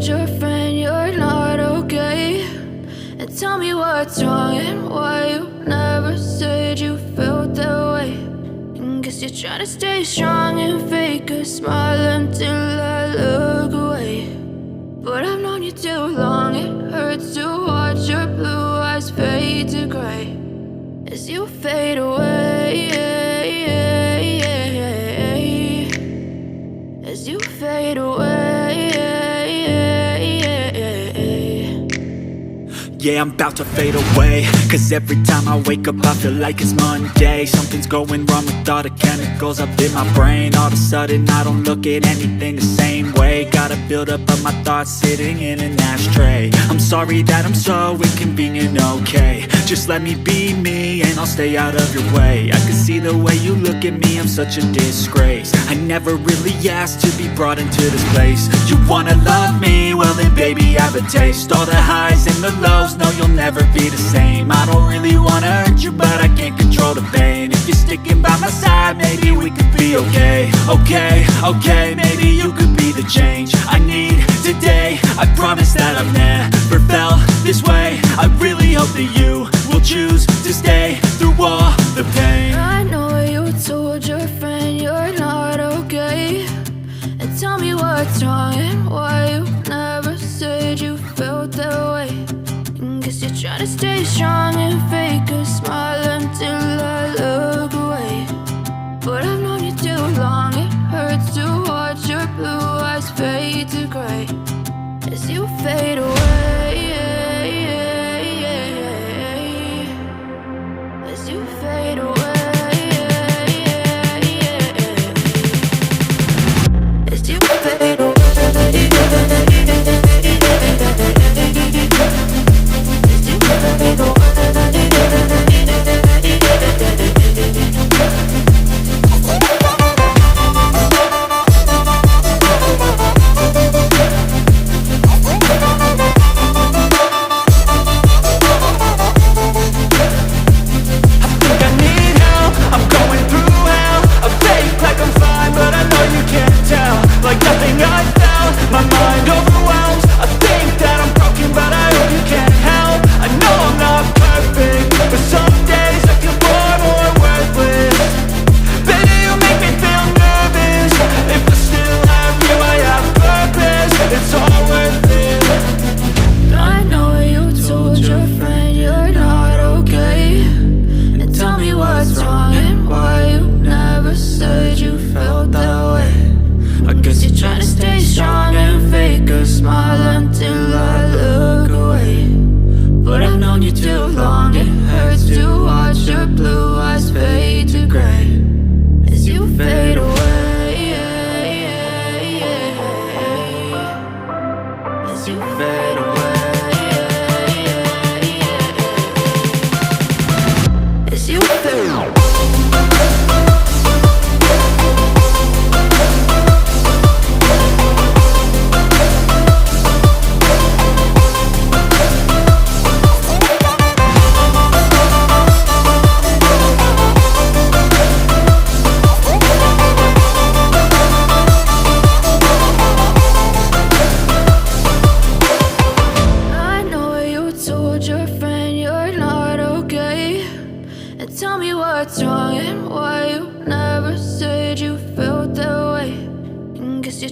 told your friend you're not okay? And tell me what's wrong and why you never said you felt that way. And guess you're trying to stay strong and fake a smile until I look away. But I've known you too long, it hurts to watch your blue eyes fade to gray as you fade away, as you fade away. Yeah, I'm about to fade away, cause every time I wake up I feel like it's Monday. Something's going wrong with all the chemicals up in my brain. All of a sudden I don't look at anything the same way. Got a buildup of my thoughts sitting in an ashtray. I'm sorry that I'm so inconvenient, okay? Just let me be me and I'll stay out of your way. I can see the way you look at me, I'm such a disgrace. I never really asked to be brought into this place. You wanna love me? Well then baby have a taste. All the highs and the lows, no, you'll never be the same. I don't really wanna hurt you, but I can't control the pain. If you're sticking by my side, maybe we could be okay. Okay, maybe you could be the change I need today. I promise that I've never felt this way. I really hope that you will choose to stay through all the pain. I know you told your friend you're not okay. And tell me what's wrong and why you never said you felt that way. Guess you're trying to stay strong and fake a smile until I look away. But I've known you too long, it hurts to watch your blue eyes fade to gray as you fade away, as you fade away, as you fade away.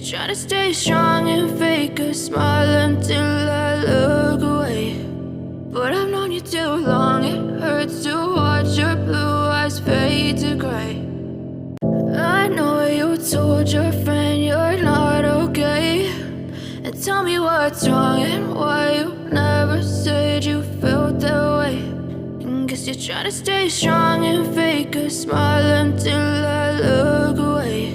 Try to stay strong and fake a smile until I look away. But I've known you too long, it hurts to watch your blue eyes fade to gray. I know you told your friend you're not okay. And tell me what's wrong and why you never said you felt that way. And guess you're trying to stay strong and fake a smile until I look away.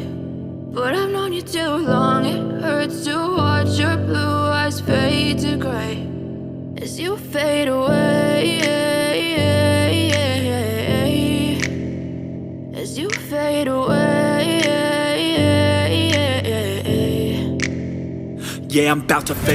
But I've known you too long, it hurts to watch your blue eyes fade to gray as you fade away, as you fade away. Yeah, I'm about to fade